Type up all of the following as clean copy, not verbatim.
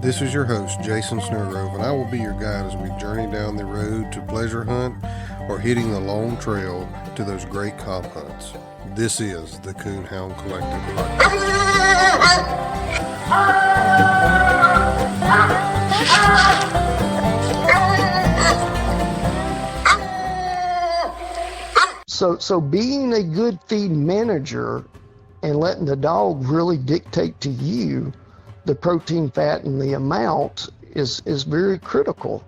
This is your host, Jason Snowgrove, and I will be your guide as we journey down the road to pleasure hunt or hitting the long trail to those great comp hunts. This is the Coonhound Collective Podcast. So being a good feed manager and letting the dog really dictate to you the protein, fat, and the amount is very critical.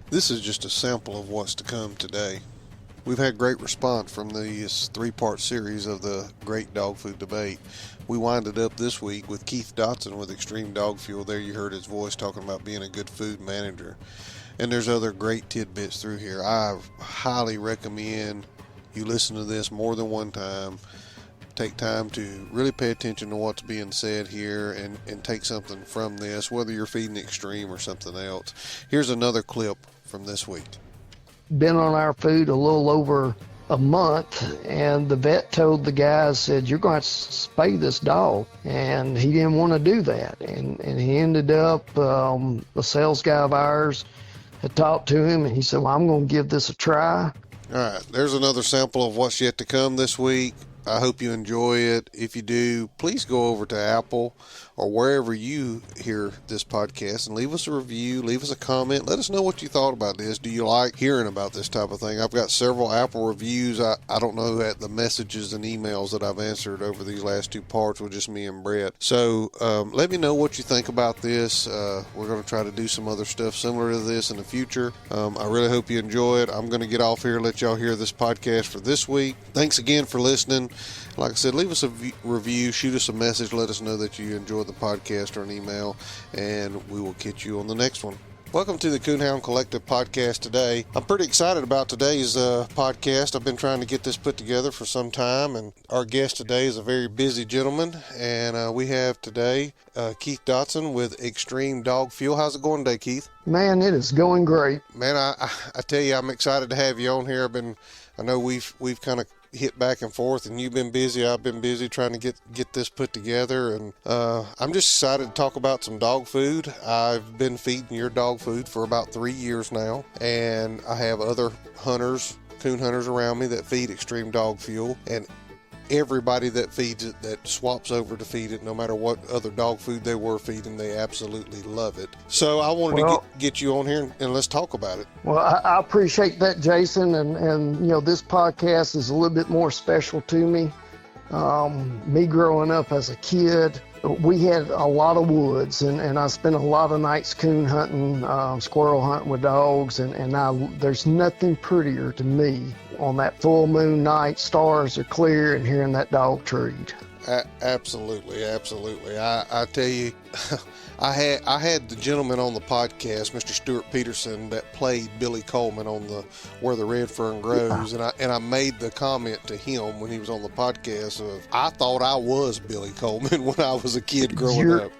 This is just a sample of what's to come today. We've had great response from this three-part series of the Great Dog Food Debate. We winded up this week with Keith Dodson with Extreme Dog Fuel. There you heard his voice talking about being a good food manager. And there's other great tidbits through here. I highly recommend you listen to this more than one time. Take time to really pay attention to what's being said here and take something from this, whether you're feeding extreme or something else. Here's another clip from this week. Been on our food a little over a month, and the vet told the guys, said, you're going to spay this dog. And he didn't want to do that. And he ended up, the sales guy of ours had talked to him, and he said, well, I'm going to give this a try. All right, there's another sample of what's yet to come this week. I hope you enjoy it. If you do, please go over to Apple or wherever you hear this podcast and leave us a review, leave us a comment. Let us know what you thought about this. Do you like hearing about this type of thing? I've got several Apple reviews. I don't know at the messages and emails that I've answered over these last two parts with just me and Brett. So let me know what you think about this. We're going to try to do some other stuff similar to this in the future. I really hope you enjoy it. I'm going to get off here and let y'all hear this podcast for this week. Thanks again for listening. Like I said, leave us a review, shoot us a message, let us know that you enjoyed the podcast or an email, and we will catch you on the next one. Welcome to the Coonhound Collective Podcast today. I'm pretty excited about today's podcast. I've been trying to get this put together for some time, and our guest today is a very busy gentleman, and we have today Keith Dodson with Extreme Dog Fuel. How's it going today, Keith? Man, it is going great. Man, I tell you, I'm excited to have you on here. I know we've kind of hit back and forth, and you've been busy, I've been busy trying to get this put together, and I'm just excited to talk about some dog food. I've been feeding your dog food for about 3 years now, and I have other hunters, coon hunters around me that feed Extreme Dog Fuel, and everybody that feeds it, that swaps over to feed it, no matter what other dog food they were feeding, they absolutely love it. So I wanted to get you on here and let's talk about it. Well, I appreciate that, Jason, and you know, this podcast is a little bit more special to me. Me growing up as a kid, we had a lot of woods, and I spent a lot of nights coon hunting, squirrel hunting with dogs, and there's nothing prettier to me on that full moon night, stars are clear, and hearing that dog treat. Absolutely. I tell you, I had the gentleman on the podcast, Mr. Stuart Peterson, that played Billy Coleman on Where the Red Fern Grows, and I made the comment to him when he was on the podcast of, I thought I was Billy Coleman when I was a kid growing up.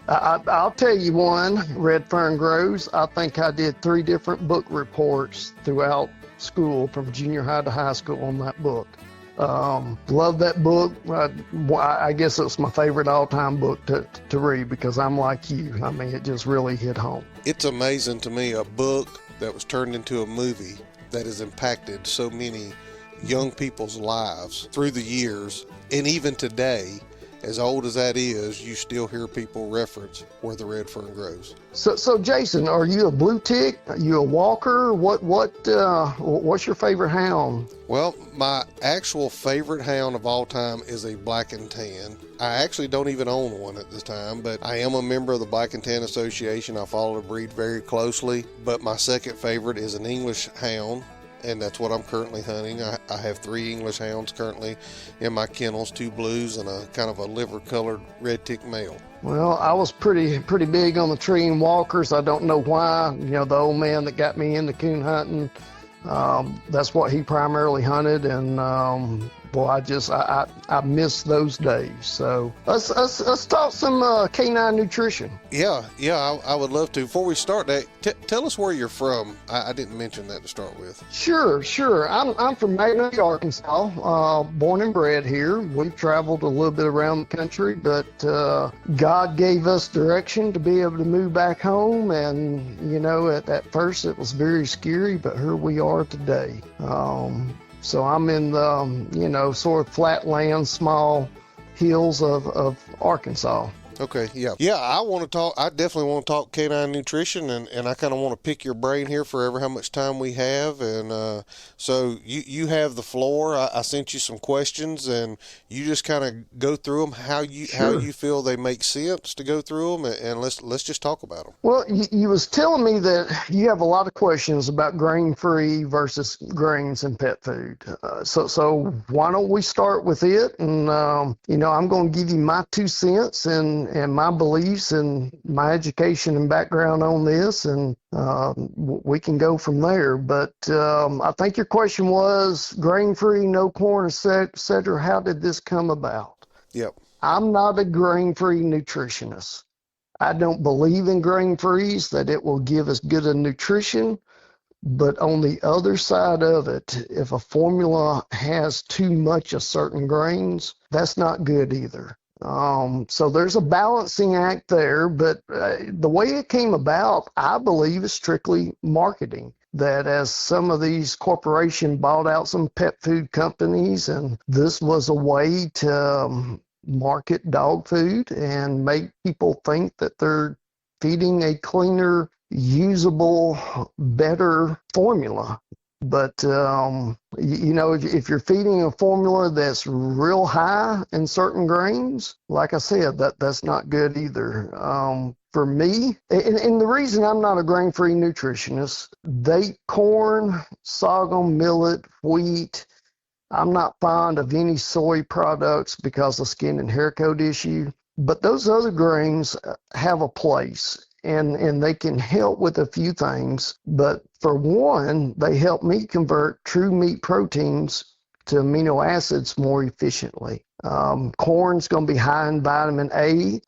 I'll tell you one, Red Fern Grows. I think I did 3 different book reports throughout school, from junior high to high school, on that book. Love that book. I guess it's my favorite all-time book to read, because I'm like you. I mean, it just really hit home. It's amazing to me, a book that was turned into a movie that has impacted so many young people's lives through the years, and even today, as old as that is, you still hear people reference Where the Red Fern Grows. So Jason, are you a blue tick? Are you a walker? What's your favorite hound? Well, my actual favorite hound of all time is a black and tan. I actually don't even own one at this time, but I am a member of the Black and Tan Association. I follow the breed very closely, but my second favorite is an English hound, and that's what I'm currently hunting. I have 3 English hounds currently in my kennels, 2 blues and a kind of a liver-colored red tick male. Well, I was pretty big on the tree and walkers. I don't know why. You know, the old man that got me into coon hunting, that's what he primarily hunted, and boy, I miss those days. So let's talk some canine nutrition. Yeah, I would love to. Before we start that, tell us where you're from. I didn't mention that to start with. Sure. I'm from Magnolia, Arkansas. Born and bred here. We've traveled a little bit around the country, but God gave us direction to be able to move back home. And you know, at first it was very scary, but here we are today. So I'm in the sort of flatland, small hills of Arkansas. Okay, yeah. I want to talk. I definitely want to talk canine nutrition, and I kind of want to pick your brain here for how much time we have. And so you have the floor. I sent you some questions, and you just kind of go through them how you feel they make sense to go through them, and let's just talk about them. Well, you was telling me that you have a lot of questions about grain-free versus grains in pet food. So why don't we start with it? And I'm going to give you my 2 cents and my beliefs and my education and background on this, and we can go from there. But I think your question was grain-free, no corn, etc. How did this come about? Yep. I'm not a grain-free nutritionist. I don't believe in grain-frees, that it will give us good nutrition. But on the other side of it, if a formula has too much of certain grains, that's not good either. So there's a balancing act there, but the way it came about, I believe, is strictly marketing. That as some of these corporations bought out some pet food companies, and this was a way to market dog food and make people think that they're feeding a cleaner, usable, better formula. But, if you're feeding a formula that's real high in certain grains, like I said, that's not good either. For me, and the reason I'm not a grain-free nutritionist, corn, sorghum, millet, wheat, I'm not fond of any soy products because of skin and hair coat issue. But those other grains have a place. And they can help with a few things. But for one, they help me convert true meat proteins to amino acids more efficiently. Corn's going to be high in vitamin A.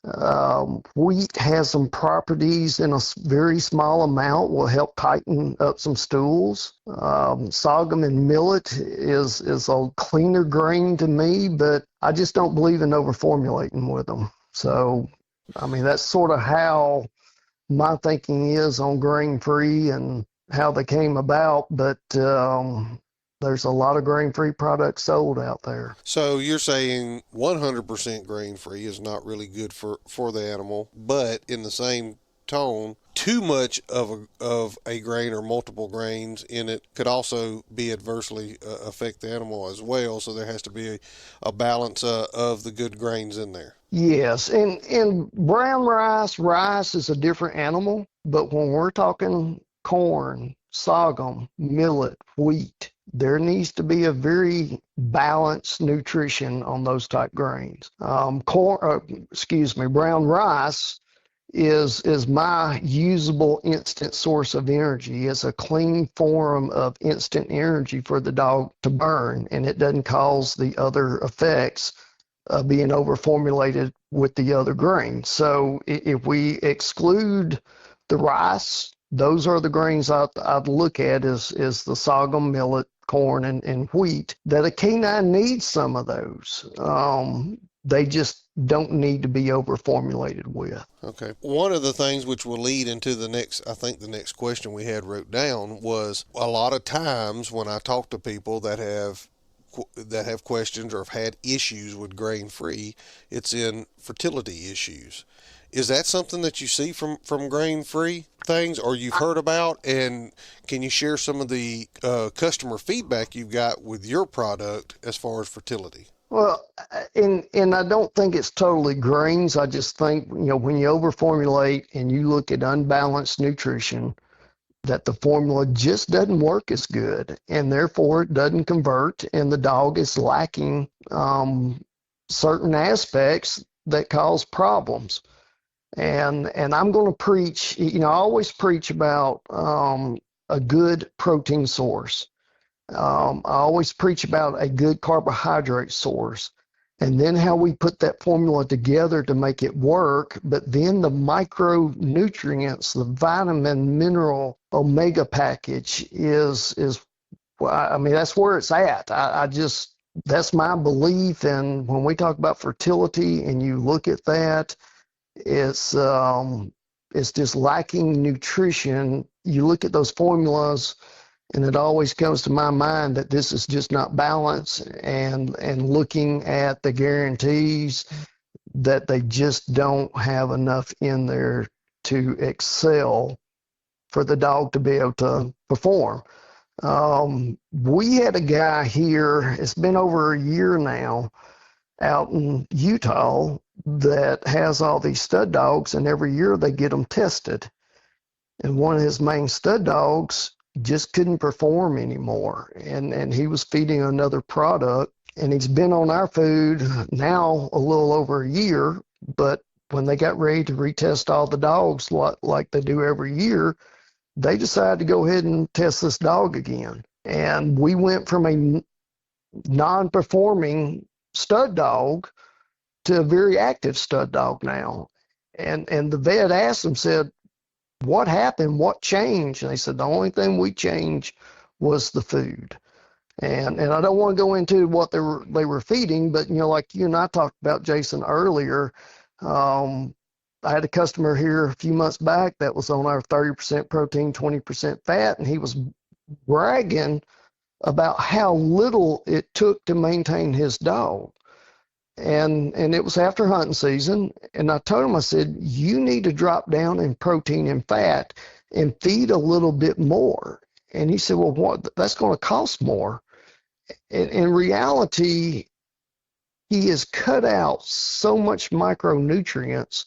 Wheat has some properties in a very small amount, will help tighten up some stools. Sorghum and millet is a cleaner grain to me, but I just don't believe in overformulating with them. So, that's sort of how my thinking is on grain-free and how they came about, but there's a lot of grain-free products sold out there. So you're saying 100% grain-free is not really good for the animal, but in the same tone, too much of a grain or multiple grains in it could also be adversely affect the animal as well. So there has to be a balance of the good grains in there. Yes, and brown rice is a different animal, but when we're talking corn, sorghum, millet, wheat, there needs to be a very balanced nutrition on those type grains. Brown rice is my usable instant source of energy. It's a clean form of instant energy for the dog to burn, and it doesn't cause the other effects being overformulated with the other grains. So if we exclude the rice, those are the grains I'd look at is the sorghum, millet, corn, and wheat, that a canine needs some of those. They just don't need to be overformulated with. Okay. One of the things which will lead into the next question we had wrote down was, a lot of times when I talk to people that have questions or have had issues with grain-free, it's in fertility issues. Is that something that you see from grain-free things, or you've heard about? And can you share some of the customer feedback you've got with your product as far as fertility? Well, and I don't think it's totally grains. I just think, when you overformulate and you look at unbalanced nutrition, that the formula just doesn't work as good, and therefore it doesn't convert, and the dog is lacking certain aspects that cause problems. And I'm going to preach, I always preach about a good protein source. I always preach about a good carbohydrate source and then how we put that formula together to make it work. But then the micronutrients, the vitamin, mineral, omega package is well, I mean, that's where it's at. I just, that's my belief. And when we talk about fertility and you look at that, it's, um, it's just lacking nutrition. You look at those formulas, and it always comes to my mind that this is just not balanced. And looking at the guarantees, that they just don't have enough in there to excel for the dog to be able to perform. We had a guy here, it's been over a year now, out in Utah that has all these stud dogs, and every year they get them tested. And one of his main stud dogs just couldn't perform anymore. And he was feeding another product, and he's been on our food now a little over a year. But when they got ready to retest all the dogs like they do every year, they decided to go ahead and test this dog again. And we went from a non-performing stud dog to a very active stud dog now. And the vet asked him, said, what happened? What changed? And they said, the only thing we changed was the food. And I don't want to go into what they were feeding, but, like you and I talked about, Jason, earlier, I had a customer here a few months back that was on our 30% protein, 20% fat, and he was bragging about how little it took to maintain his dog. And it was after hunting season, and I told him, I said, you need to drop down in protein and fat and feed a little bit more. And he said, well, what? That's going to cost more. In reality, he has cut out so much micronutrients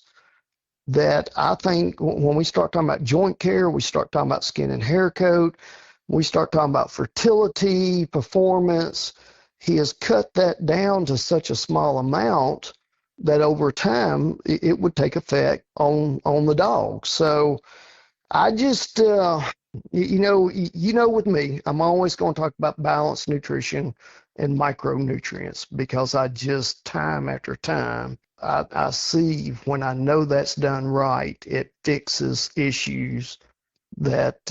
that I think when we start talking about joint care, we start talking about skin and hair coat, we start talking about fertility, performance, he has cut that down to such a small amount that over time it would take effect on the dog. So I just, with me, I'm always going to talk about balanced nutrition and micronutrients because I just, time after time, I see when I know that's done right, it fixes issues that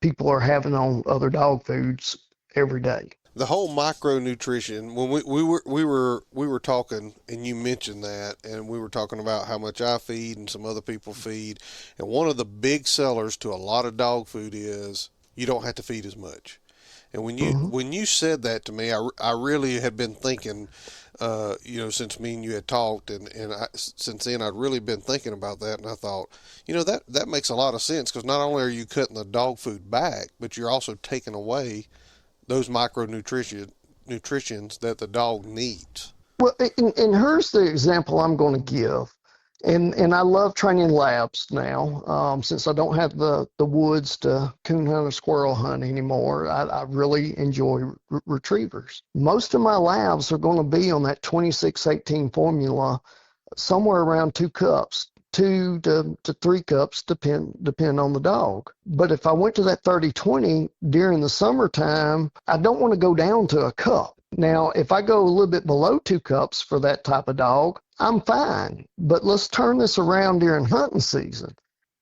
people are having on other dog foods every day. The whole micronutrition, when we were talking, and you mentioned that, and we were talking about how much I feed and some other people feed, and one of the big sellers to a lot of dog food is you don't have to feed as much. And Mm-hmm. when you said that to me, I really had been thinking, since me and you had talked, and since then I'd really been thinking about that, and I thought, that makes a lot of sense because not only are you cutting the dog food back, but you're also taking away those nutritions that the dog needs. Well, and here's the example I'm going to give. And I love training labs now. Since I don't have the woods to coon hunt or squirrel hunt anymore, I really enjoy retrievers. Most of my labs are going to be on that 26-18 formula, somewhere around 2 cups. 2 to 3 cups depend on the dog. But if I went to that 30-20 during the summertime, I don't want to go down to a cup. Now, if I go a little bit below 2 cups for that type of dog, I'm fine. But let's turn this around during hunting season.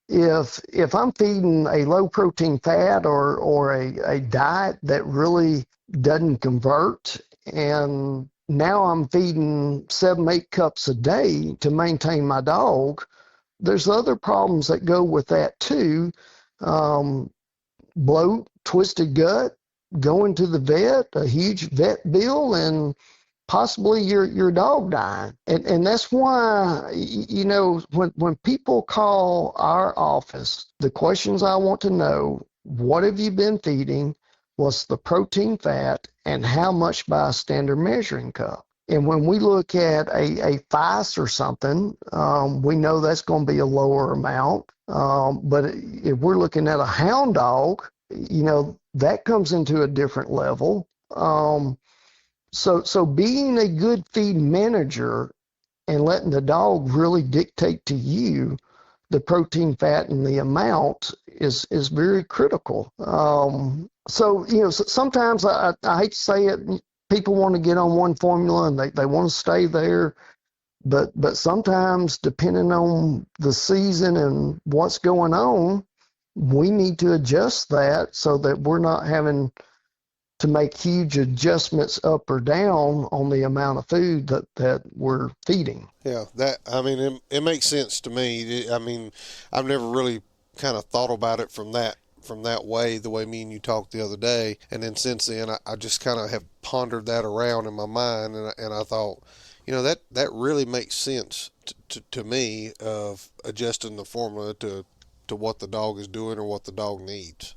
If I'm feeding a low protein fat or a diet that really doesn't convert, and now I'm feeding 7-8 cups a day to maintain my dog, there's other problems that go with that too. Um, Bloat, twisted gut, going to the vet, a huge vet bill, and possibly your dog dying. And that's why, when people call our office, the questions I want to know, what have you been feeding? What's the protein, fat, and how much by a standard measuring cup? And when we look at a FICE or something, we know that's going to be a lower amount. But if we're looking at a hound dog, that comes into a different level. So being a good feed manager and letting the dog really dictate to you the protein, fat, and the amount is very critical. So, sometimes I hate to say it, people want to get on one formula and they want to stay there. But sometimes, depending on the season and what's going on, we need to adjust that so that we're not having to make huge adjustments up or down on the amount of food that we're feeding. Yeah, it makes sense to me. I mean, I've never really kind of thought about it from that way, the way me and you talked the other day, and then since then I just kind of have pondered that around in my mind, and I thought, that really makes sense to me of adjusting the formula to what the dog is doing or what the dog needs.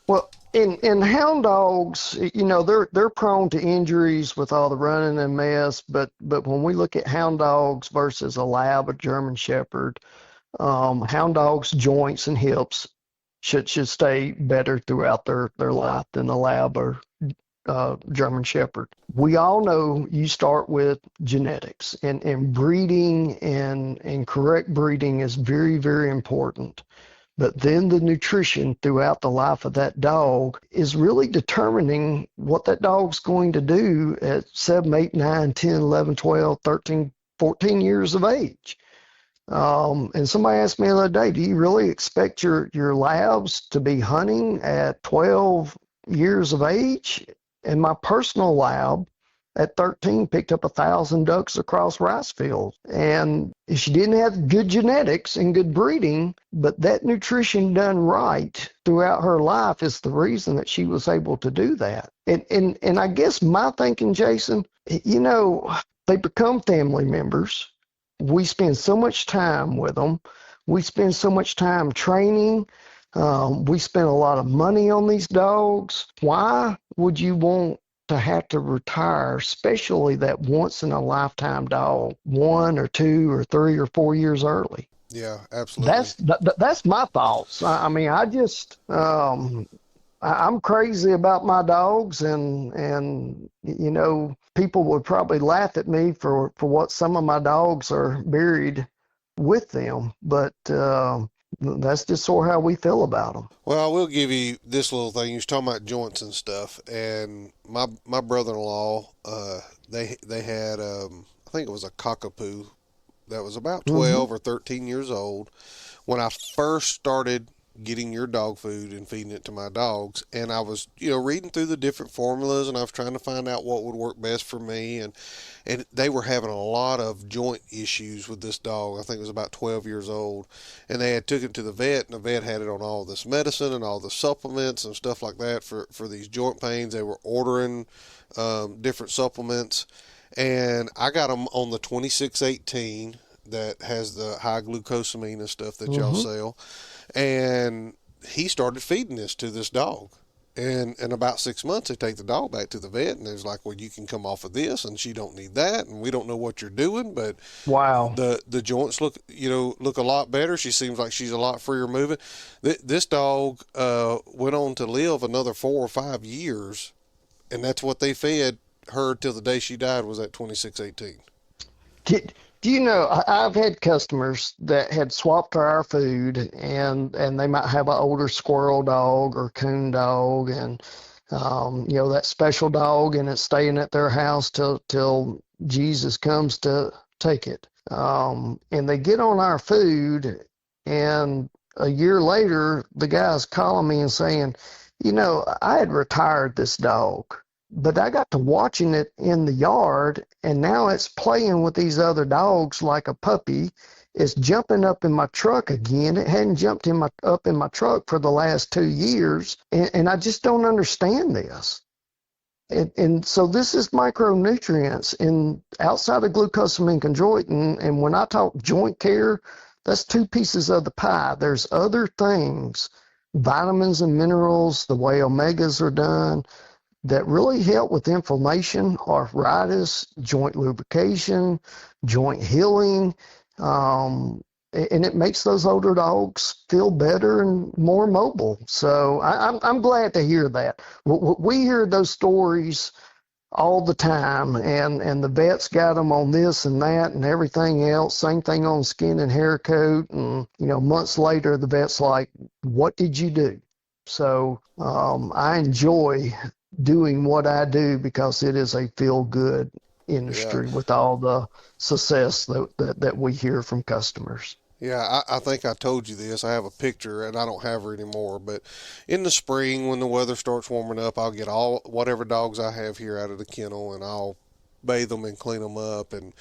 Well, in hound dogs, they're prone to injuries with all the running and mess. But when we look at hound dogs versus a lab, a German Shepherd, hound dogs' joints and hips should stay better throughout their life than the lab or German Shepherd. We all know you start with genetics, and breeding and correct breeding is very, very important. But then the nutrition throughout the life of that dog is really determining what that dog's going to do at 7, 8, 9, 10, 11, 12, 13, 14 years of age. And somebody asked me the other day, do you really expect your labs to be hunting at 12 years of age? And my personal lab at 13 picked up 1,000 ducks across rice fields. And she didn't have good genetics and good breeding, but that nutrition done right throughout her life is the reason that she was able to do that. And I guess my thinking, Jason, they become family members. We spend so much time with them. We spend so much time training. We spend a lot of money on these dogs. Why would you want to have to retire, especially that once in a lifetime dog, 1 or 2 or 3 or 4 years early? Yeah, absolutely. That's my thoughts. I mean, I'm crazy about my dogs, and people would probably laugh at me for what some of my dogs are buried with them, but that's just sort of how we feel about them. Well, I will give you this little thing. You was talking about joints and stuff, and my brother-in-law, they had I think it was a cockapoo that was about 12 or 13 years old when I first started getting your dog food and feeding it to my dogs. And I was, reading through the different formulas, and I was trying to find out what would work best for me. And they were having a lot of joint issues with this dog. I think it was about 12 years old. And they had took it to the vet, and the vet had it on all this medicine and all the supplements and stuff like that for these joint pains. They were ordering different supplements. And I got them on the 2618 that has the high glucosamine and stuff that y'all sell. And he started feeding this to this dog. And in about 6 months, they take the dog back to the vet, and it's like, well, you can come off of this, and she don't need that, and we don't know what you're doing, but wow, the joints look a lot better. She seems like she's a lot freer moving. This dog went on to live another 4 or 5 years, and that's what they fed her till the day she died was at 2618. Do you know, I've had customers that had swapped our food, and they might have an older squirrel dog or coon dog, and that special dog, and it's staying at their house till Jesus comes to take it. And they get on our food, and a year later, the guy's calling me and saying, I had retired this dog, but I got to watching it in the yard, and now it's playing with these other dogs like a puppy. It's jumping up in my truck again. It hadn't jumped up in my truck for the last 2 years, and I just don't understand this. And so this is micronutrients and outside of glucosamine chondroitin. And when I talk joint care, that's 2 pieces of the pie. There's other things, vitamins and minerals, the way omegas are done, that really help with inflammation, arthritis, joint lubrication, joint healing, and it makes those older dogs feel better and more mobile. So I'm glad to hear that. We hear those stories all the time, and the vets got them on this and that and everything else. Same thing on skin and hair coat, and months later the vet's like, "What did you do?" So I enjoy doing what I do because it is a feel good Yeah. industry with all the success that we hear from customers. Yeah, I think I told you this. I have a picture, and I don't have her anymore. But in the spring, when the weather starts warming up, I'll get all whatever dogs I have here out of the kennel, and I'll bathe them and clean them up. And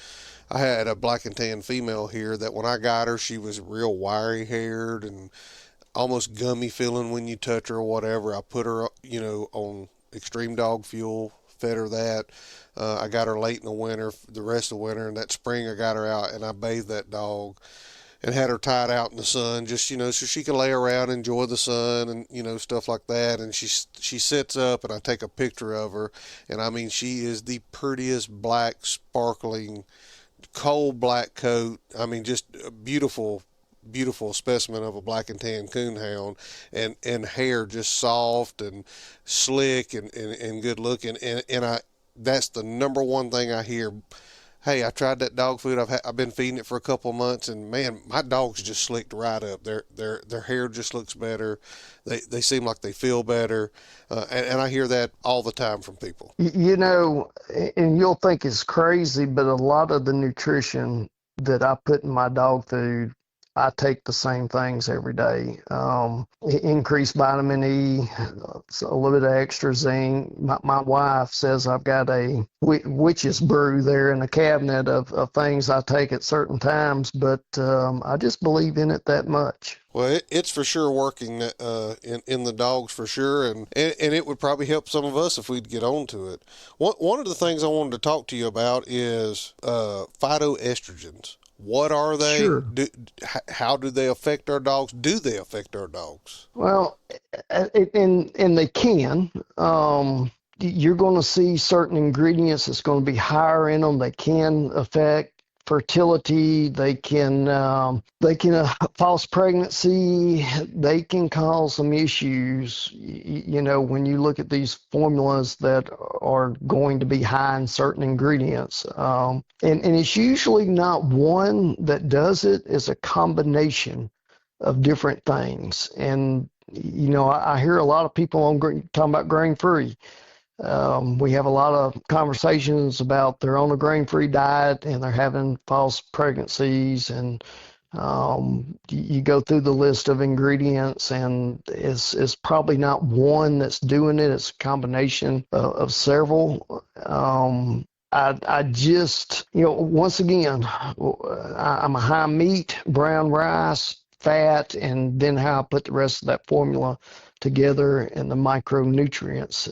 I had a black and tan female here that when I got her, she was real wiry haired and almost gummy feeling when you touch her or whatever. I put her, on extreme dog fuel, fed her that. I got her late in the winter, the rest of the winter, and that spring I got her out and I bathed that dog and had her tied out in the sun, just so she can lay around, enjoy the sun, and stuff like that. And she sits up, and I take a picture of her, and I mean she is the prettiest black, sparkling, coal black coat. I mean just a beautiful. Beautiful specimen of a black and tan coonhound, and hair just soft and slick and good looking, and I that's the number one thing I hear. Hey, I tried that dog food. I've been feeding it for a couple of months, and man, my dog's just slicked right up. Their hair just looks better. They seem like they feel better, and I hear that all the time from people. And you'll think it's crazy, but a lot of the nutrition that I put in my dog food, I take the same things every day. Increased vitamin E, a little bit of extra zinc. My wife says I've got a witch's brew there in the cabinet of things I take at certain times, but I just believe in it that much. Well, it's for sure working in the dogs for sure, and it would probably help some of us if we'd get on to it. One of the things I wanted to talk to you about is phytoestrogens. What are they? Sure. How do they affect our dogs? Do they affect our dogs? Well, and they can. You're going to see certain ingredients that's going to be higher in them. They can affect fertility. They can false pregnancy. They can cause some issues. When you look at these formulas that are going to be high in certain ingredients, and it's usually not one that does it. It's a combination of different things. And I hear a lot of people talking about grain free. We have a lot of conversations about they're on a grain-free diet and they're having false pregnancies, and you go through the list of ingredients, and it's probably not one that's doing it. It's a combination of several. I just, once again, I'm a high meat, brown rice, fat, and then how I put the rest of that formula together and the micronutrients.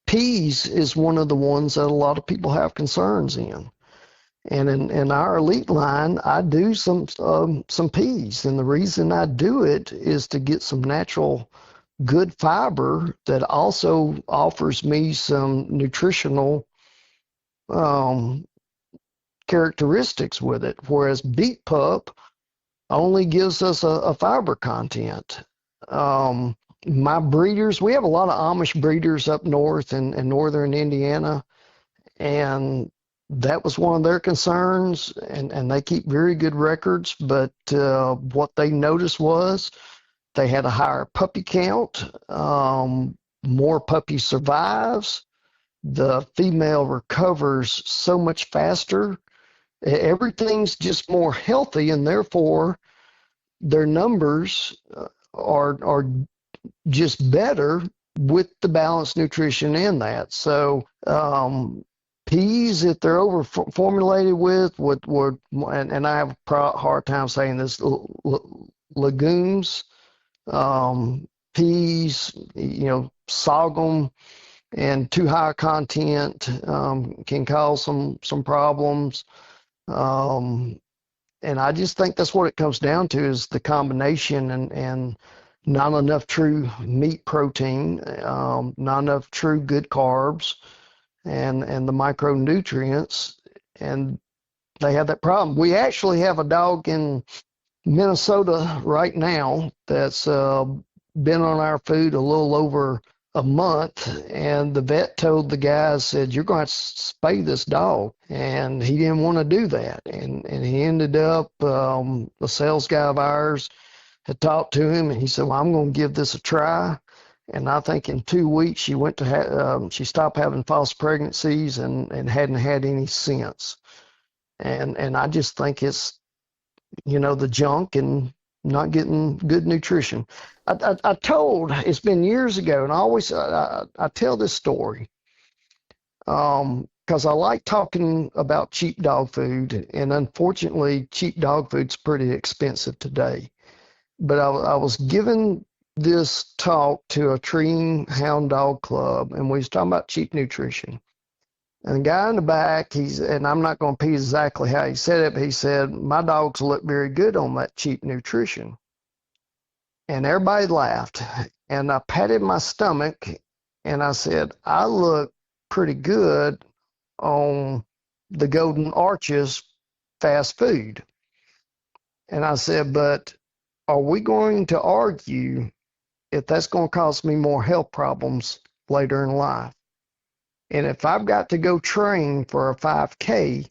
Peas is one of the ones that a lot of people have concerns in. And in our elite line, I do some peas, and the reason I do it is to get some natural good fiber that also offers me some nutritional um, characteristics with it, whereas beet pup only gives us a fiber content. My breeders, we have a lot of Amish breeders up north in northern Indiana, and that was one of their concerns, and they keep very good records, but what they noticed was they had a higher puppy count, more puppies survives, the female recovers so much faster, everything's just more healthy, and therefore their numbers are just better with the balanced nutrition in that. So peas, if they're over formulated with would and I have a hard time saying this, legumes, peas, sorghum, and too high content can cause some problems. And I just think that's what it comes down to, is the combination, and not enough true meat protein, not enough true good carbs, and the micronutrients, and they have that problem. We actually have a dog in Minnesota right now that's been on our food a little over a month, and the vet told the guy, said, "You're going to spay this dog," and he didn't want to do that, and he ended up, the sales guy of ours had talked to him, and he said, "Well, I'm going to give this a try." And I think in 2 weeks she went to she stopped having false pregnancies and hadn't had any since. And I just think it's, the junk and not getting good nutrition. I told, it's been years ago, and I tell this story because I like talking about cheap dog food, and unfortunately, cheap dog food's pretty expensive today. But I was given this talk to a treeing hound dog club, and we was talking about cheap nutrition. And the guy in the back, and I'm not going to repeat exactly how he said it, but he said, "My dogs look very good on that cheap nutrition." And everybody laughed. And I patted my stomach and I said, "I look pretty good on the Golden Arches fast food." And I said, "But are we going to argue if that's going to cause me more health problems later in life? And if I've got to go train for a 5K,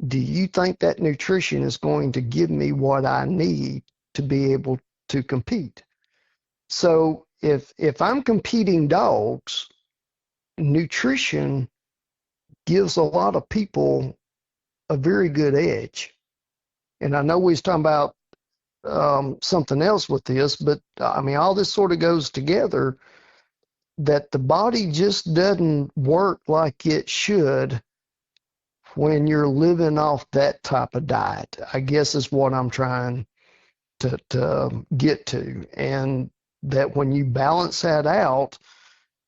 do you think that nutrition is going to give me what I need to be able to compete?" So if I'm competing dogs, nutrition gives a lot of people a very good edge. And I know we was talking about something else with this, but I mean, all this sort of goes together, that the body just doesn't work like it should when you're living off that type of diet, I guess is what I'm trying to get to. And that when you balance that out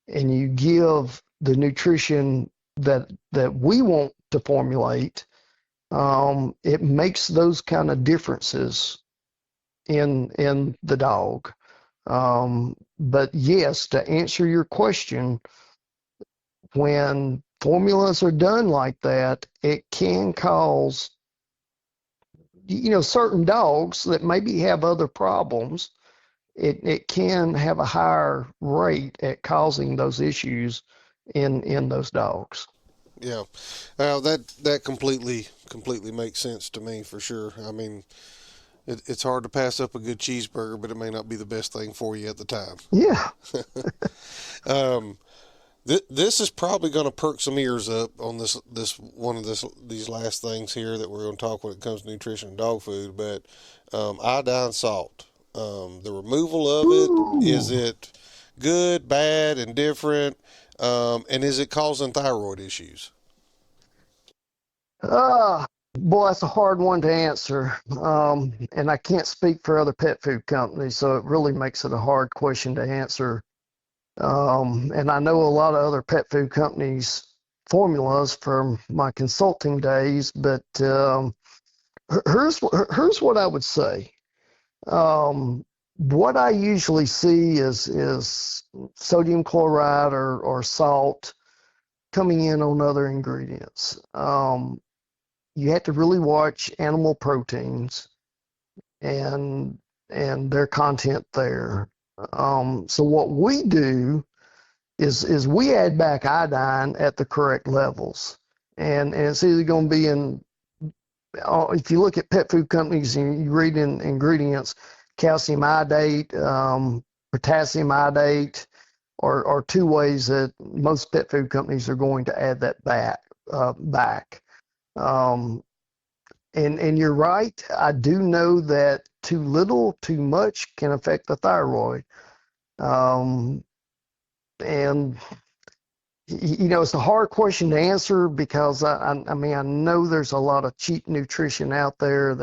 and you give the nutrition that we want to formulate, it makes those kind of differences in the dog. But yes, to answer your question, when formulas are done like that, it can cause, certain dogs that maybe have other problems, it can have a higher rate at causing those issues in those dogs. Yeah, that completely makes sense to me for sure. I mean, it's hard to pass up a good cheeseburger, but it may not be the best thing for you at the time. Yeah. Um, this is probably going to perk some ears up on these last things here that we're going to talk when it comes to nutrition and dog food. But iodine salt, the removal of it, is Ooh. it good, bad, indifferent, and is it causing thyroid issues? Boy, that's a hard one to answer. And I can't speak for other pet food companies, so it really makes it a hard question to answer. And I know a lot of other pet food companies' formulas from my consulting days, but here's what I would say. What I usually see is sodium chloride or salt coming in on other ingredients. You have to really watch animal proteins and their content there. So what we do is we add back iodine at the correct levels, and it's either going to be in, if you look at pet food companies and you read in ingredients, calcium iodate, potassium iodate, are two ways that most pet food companies are going to add that back. Um, and you're right. I do know that too little, too much can affect the thyroid. Um, and it's a hard question to answer because I mean, I know there's a lot of cheap nutrition out there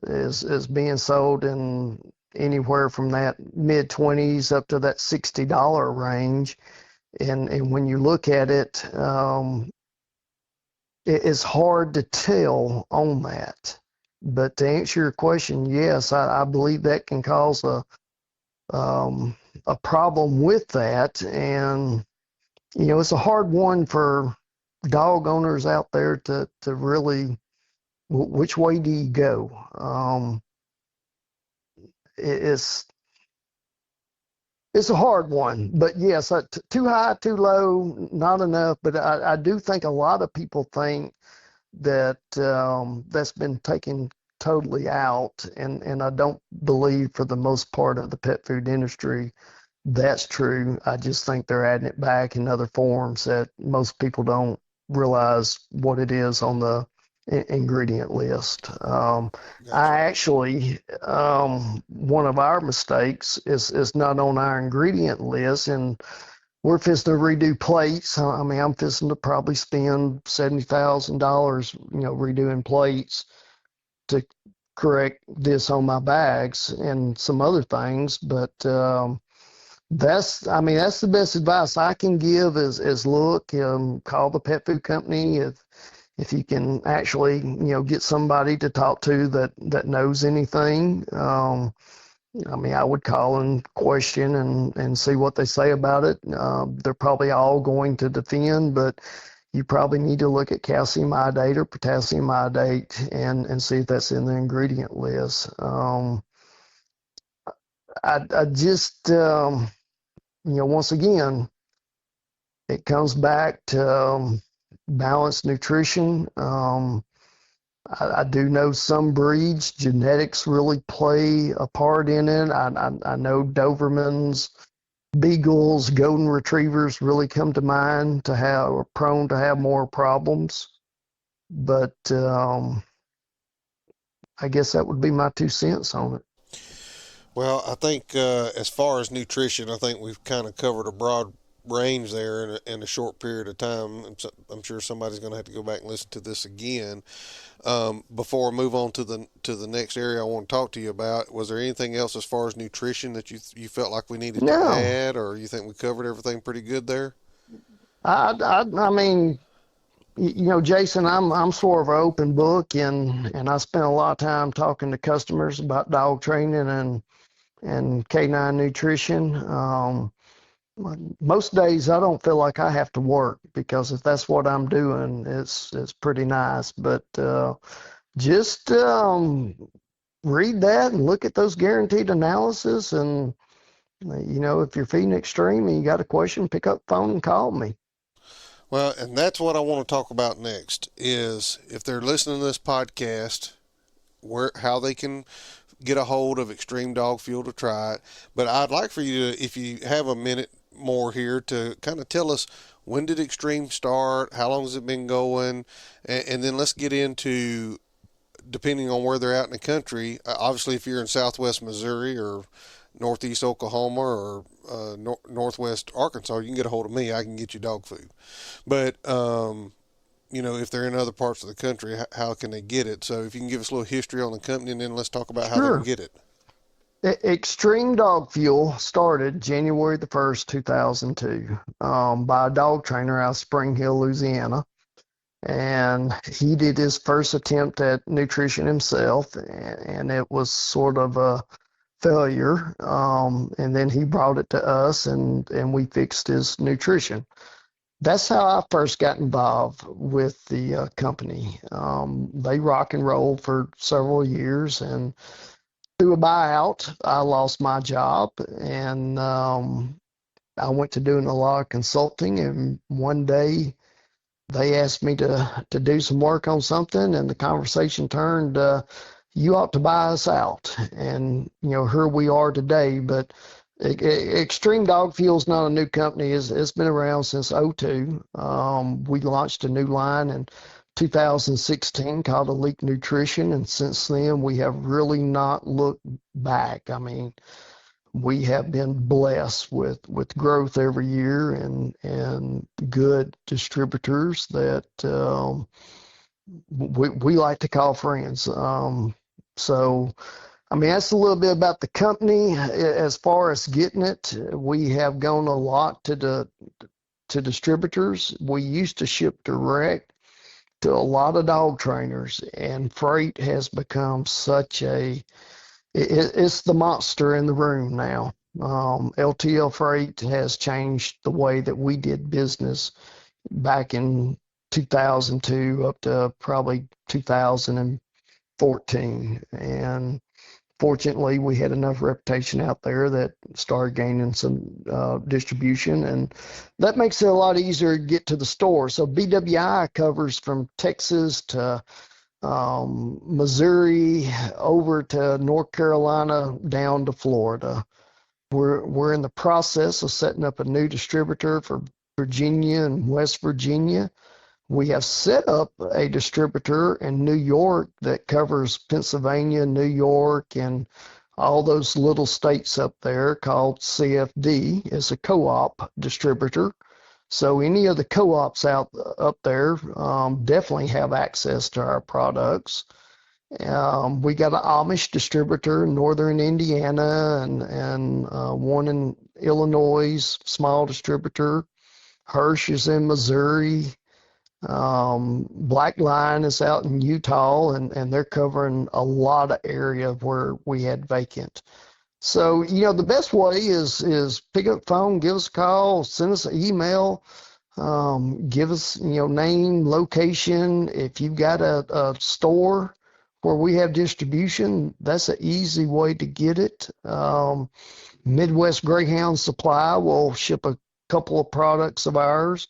is being sold in anywhere from that mid-20s up to that $60 range. And when you look at it, it's hard to tell on that. But to answer your question, yes, I believe that can cause a problem with that. And, it's a hard one for dog owners out there to really, which way do you go? It's It's a hard one, but yes, too high, too low, not enough. But I do think a lot of people think that that's been taken totally out, and I don't believe for the most part of the pet food industry that's true. I just think they're adding it back in other forms that most people don't realize what it is on the ingredient list. I Gotcha. actually, one of our mistakes is not on our ingredient list, and we're fixing to redo plates. I mean, I'm fixing to probably spend $70,000, redoing plates to correct this on my bags and some other things. But that's the best advice I can give is look, call the pet food company if you can actually, get somebody to talk to that knows anything. I mean, I would call and question and see what they say about it. They're probably all going to defend, but you probably need to look at calcium iodate or potassium iodate and see if that's in the ingredient list. I just, once again, it comes back to balanced nutrition. I do know some breeds, genetics really play a part in it. I know Dobermans, Beagles, Golden Retrievers really come to mind to have, are prone to have more problems. But I guess that would be my 2 cents on it. Well, I think as far as nutrition, I think we've kind of covered a broad range there in a short period of time. I'm sure somebody's going to have to go back and listen to this again. Before I move on to the next area I want to talk to you about, was there anything else as far as nutrition that you felt like we needed to No, add, or you think we covered everything pretty good there? I mean, Jason, I'm sort of an open book, and I spend a lot of time talking to customers about dog training and canine nutrition. Most days I don't feel like I have to work because if that's what I'm doing, it's pretty nice. But just read that and look at those guaranteed analysis, and if you're feeding extreme and you got a question, pick up the phone and call me. Well, and that's what I want to talk about next is if they're listening to this podcast, where how they can get a hold of Extreme Dog Fuel to try it. But I'd like for you to, if you have a minute more here, to kind of tell us when did Extreme start, how long has it been going, and then let's get into depending on where they're out in the country. Obviously, if you're in Southwest Missouri or Northeast Oklahoma or Northwest Arkansas, you can get a hold of me. I can get you dog food. But if they're in other parts of the country, how can they get it? So if you can give us a little history on the company, and then let's talk about how they can Sure. get it. Extreme Dog Fuel started January the 1st, 2002, by a dog trainer out of Spring Hill, Louisiana. And he did his first attempt at nutrition himself, and it was sort of a failure. And then he brought it to us, and we fixed his nutrition. That's how I first got involved with the company. They rock and rolled for several years, and through a buyout, I lost my job, and I went to doing a lot of consulting. And one day, they asked me to do some work on something, and the conversation turned, you ought to buy us out. And here we are today. But Extreme Dog Fuel is not a new company. It's been around since '02. We launched a new line in 2016 called Elite Nutrition, and since then we have really not looked back. I mean, we have been blessed with growth every year and good distributors that we like to call friends. So, I mean, that's a little bit about the company. As far as getting it, we have gone a lot to distributors. We used to ship direct to a lot of dog trainers, and freight has become such it's the monster in the room now. LTL freight has changed the way that we did business back in 2002 up to probably 2014. And Fortunately, we had enough reputation out there that started gaining some distribution, and that makes it a lot easier to get to the store. So BWI covers from Texas to Missouri over to North Carolina down to Florida. We're in the process of setting up a new distributor for Virginia and West Virginia. We have set up a distributor in New York that covers Pennsylvania, New York, and all those little states up there called CFD. It's a co-op distributor. So any of the co-ops out up there definitely have access to our products. We got an Amish distributor in northern Indiana and one in Illinois, small distributor. Hirsch is in Missouri. Black Line is out in Utah, and they're covering a lot of area where we had vacant. So, the best way is pick up the phone, give us a call, send us an email, give us, name, location. If you've got a store where we have distribution, that's an easy way to get it. Midwest Greyhound Supply will ship a couple of products of ours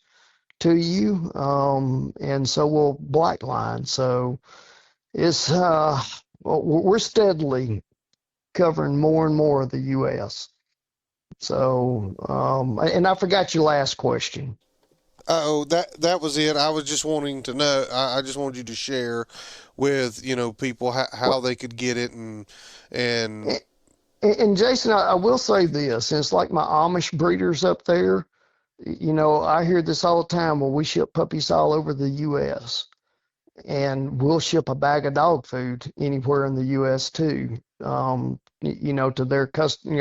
to you, and so will Blackline. So it's we're steadily covering more and more of the U.S. So, and I forgot your last question. Oh, that was it. I was just wanting to know. I just wanted you to share with people how Well, they could get it and and, and Jason, I will say this, and it's like my Amish breeders up there. I hear this all the time. Well, we ship puppies all over the U.S. and we'll ship a bag of dog food anywhere in the U.S. too. To their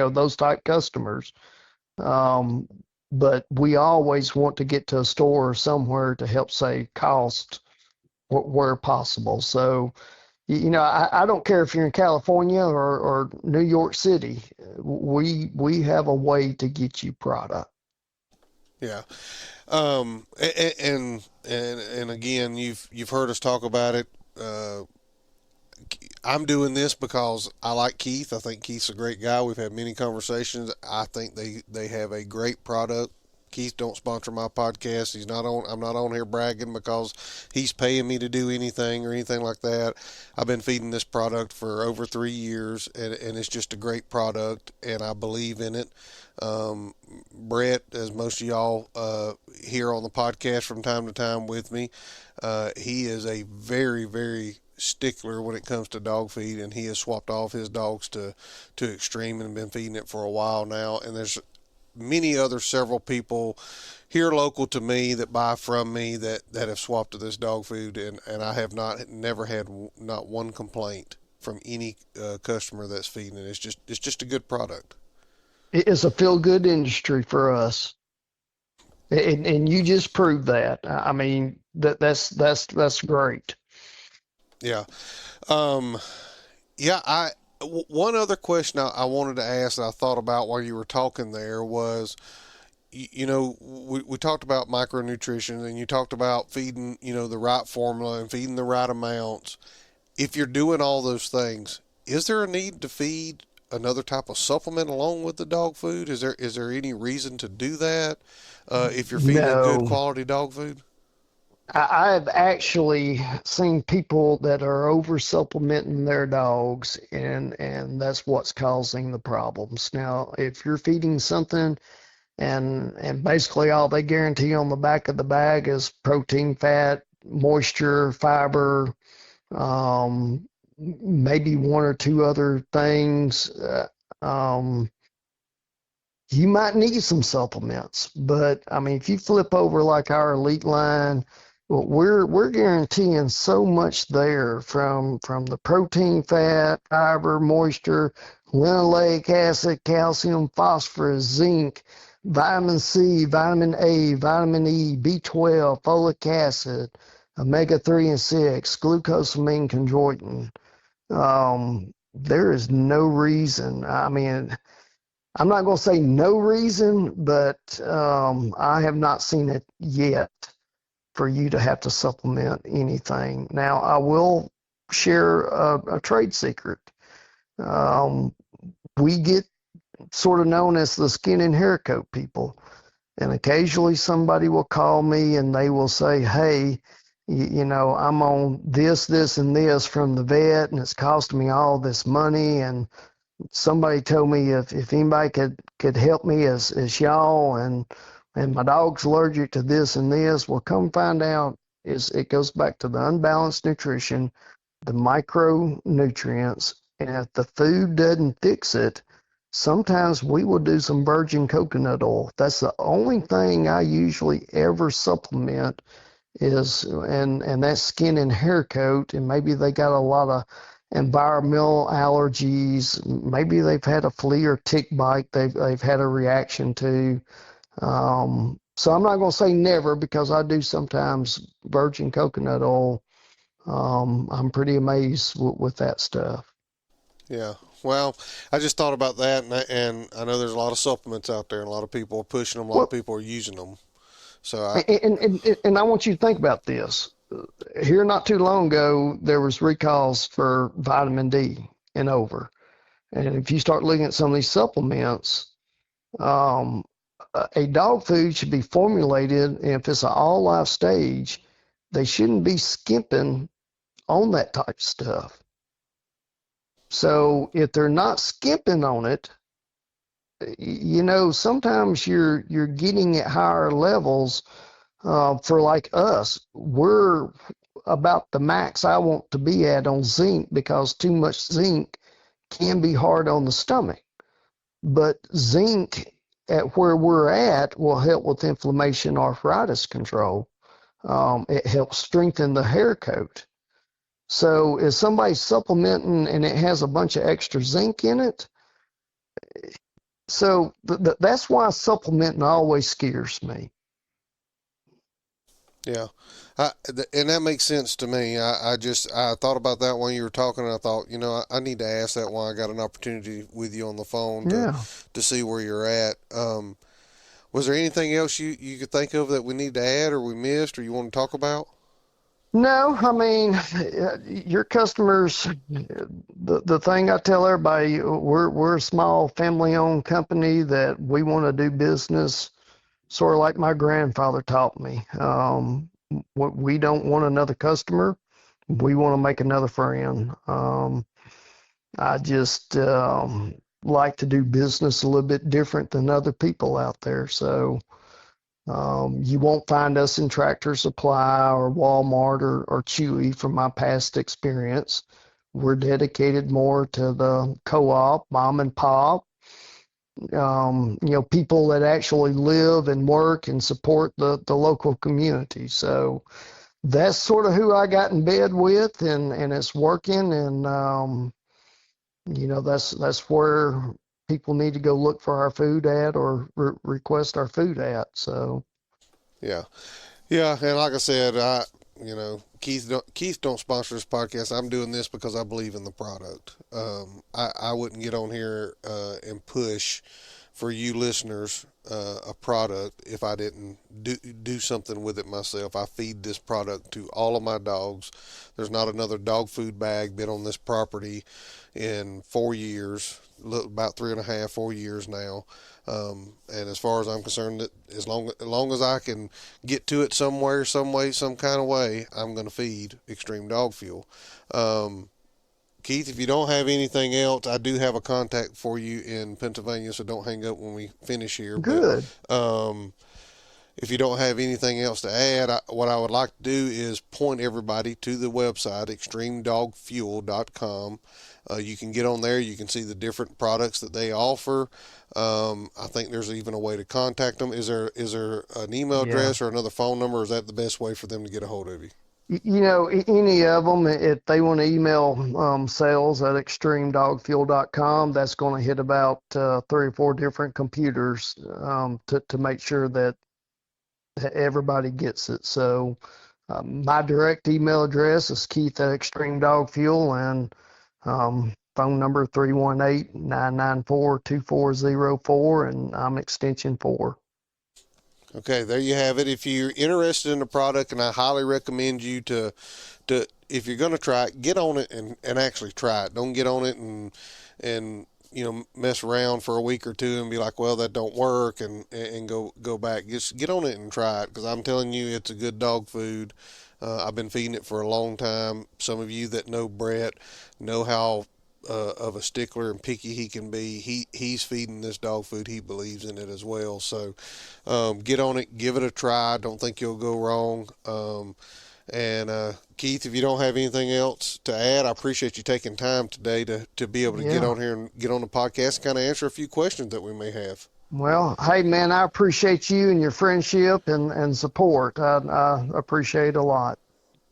those type customers. Um, but we always want to get to a store or somewhere to help save cost where possible. So, I don't care if you're in California or New York City. We have a way to get you product. yeah. And again, you've heard us talk about it. Uh, I'm doing this because I like Keith. I think Keith's a great guy. We've had many conversations. I think they have a great product. Keith don't sponsor my podcast. He's not on. I'm not on here bragging because he's paying me to do anything or anything like that. I've been feeding this product for over 3 years, and it's just a great product, and I believe in it. Brett, as most of y'all hear on the podcast from time to time with me, he is a very, very stickler when it comes to dog feed, and he has swapped off his dogs to Extreme and been feeding it for a while now. And there's many other several people here local to me that buy from me that have swapped to this dog food, and I have never had not one complaint from any customer that's feeding it. It's just a good product. It's a feel good industry for us. And you just proved that. I mean, that's great. Yeah. Um, yeah, one other question I wanted to ask that I thought about while you were talking there was, we talked about micronutrition and you talked about feeding, the right formula and feeding the right amounts. If you're doing all those things, is there a need to feed another type of supplement along with the dog food? Is there any reason to do that if you're feeding a good No, quality dog food? I've actually seen people that are over supplementing their dogs, and that's what's causing the problems. Now, if you're feeding something and basically all they guarantee on the back of the bag is protein, fat, moisture, fiber, maybe one or two other things. Um, you might need some supplements, but I mean, if you flip over like our elite line, well, we're guaranteeing so much there from the protein, fat, fiber, moisture, linoleic acid, calcium, phosphorus, zinc, vitamin C, vitamin A, vitamin E, B12, folic acid, omega 3 and 6, glucosamine chondroitin. There is no reason. I mean, I'm not going to say no reason, but I have not seen it yet for you to have to supplement anything. Now, I will share a trade secret. Um, we get sort of known as the skin and hair coat people. And occasionally somebody will call me and they will say, hey, I'm on this, and this from the vet, and it's costing me all this money. And somebody told me if anybody could help me as y'all, and my dog's allergic to this and this. Well, come find out is it goes back to the unbalanced nutrition, the micronutrients, and if the food doesn't fix it, sometimes we will do some virgin coconut oil. That's the only thing I usually ever supplement is, and that's skin and hair coat, and maybe they got a lot of environmental allergies. Maybe they've had a flea or tick bite they've had a reaction to. So I'm not going to say never because I do sometimes virgin coconut oil. I'm pretty amazed with that stuff. Yeah. Well, I just thought about that, and I know there's a lot of supplements out there, and a lot of people are pushing them, a lot of Well, people are using them. So I, and I want you to think about this. Here, not too long ago, there was recalls for vitamin D and over. And if you start looking at some of these supplements, um, a dog food should be formulated, and if it's an all life stage, they shouldn't be skimping on that type of stuff. So if they're not skimping on it, sometimes you're getting at higher levels. For like us, we're about the max I want to be at on zinc because too much zinc can be hard on the stomach. But zinc at where we're at will help with inflammation, arthritis control. It helps strengthen the hair coat. So if somebody's supplementing and it has a bunch of extra zinc in it, so that's why supplementing always scares me. yeah, and that makes sense to me. I thought about that when you were talking, and I thought, I need to ask that while I got an opportunity with you on the phone Yeah. to see where you're at. Was there anything else you could think of that we need to add, or we missed, or you want to talk about? No, I mean, your customers, the thing I tell everybody, we're a small family-owned company that we want to do business sort of like my grandfather taught me. We don't want another customer. We want to make another friend. I just like to do business a little bit different than other people out there. So you won't find us in Tractor Supply or Walmart or Chewy from my past experience. We're dedicated more to the co-op, mom and pop, people that actually live and work and support the local community. So that's sort of who I got in bed with, and it's working. And that's where people need to go look for our food at or request our food at. So Yeah, yeah, and like I said, Keith don't sponsor this podcast. I'm doing this because I believe in the product. I wouldn't get on here and push for you listeners a product if I didn't do something with it myself. I feed this product to all of my dogs. There's not another dog food bag been on this property in 4 years, about 3.5, 4 years now. And as far as I'm concerned, that as long as I can get to it somewhere, some way, some kind of way, I'm going to feed Extreme Dog Fuel. Um, Keith, if you don't have anything else, I do have a contact for you in Pennsylvania, so don't hang up when we finish here. But good. um, if you don't have anything else to add, what I would like to do is point everybody to the website, extremedogfuel.com. You can get on there. You can see the different products that they offer. I think there's even a way to contact them. Is there an email Yeah. address or another phone number? Or is that the best way for them to get a hold of you? Any of them, if they want to email sales at extremedogfuel.com, that's going to hit about 3 or 4 different computers to make sure that everybody gets it. So my direct email address is Keith at Extreme Dog Fuel, and phone number 318-994-2404, and I'm extension 4. Okay, there you have it. If you're interested in the product, and I highly recommend you to if you're going to try it, get on it and actually try it. Don't get on it and mess around for a week or two and be like, well, that don't work, and go back. Just get on it and try it, because I'm telling you, it's a good dog food. I've been feeding it for a long time. Some of you that know Brett know how of a stickler and picky he can be. He's feeding this dog food. He believes in it as well. So get on it, give it a try. Don't think you'll go wrong. And Keith, if you don't have anything else to add, I appreciate you taking time today to be able to get on here and get on the podcast and kind of answer a few questions that we may have. Well, hey, man, I appreciate you and your friendship and support. I appreciate it a lot.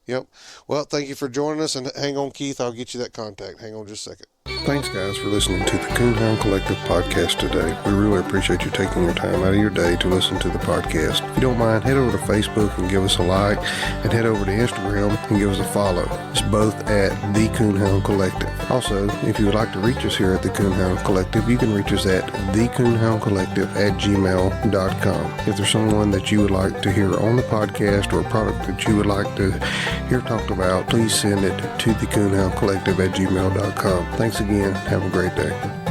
Yep. Well, thank you for joining us, and hang on, Keith. I'll get you that contact. Hang on just a second. Thanks, guys, for listening to the Coonhound Collective podcast today. We really appreciate you taking your time out of your day to listen to the podcast. If you don't mind, head over to Facebook and give us a like, and head over to Instagram and give us a follow. It's both at the Coonhound Collective. Also, if you would like to reach us here at the Coonhound Collective, you can reach us at thecoonhoundcollective@gmail.com. If there's someone that you would like to hear on the podcast, or a product that you would like to hear talked about, please send it to thecoonhoundcollective@gmail.com. Thanks again. Have a great day.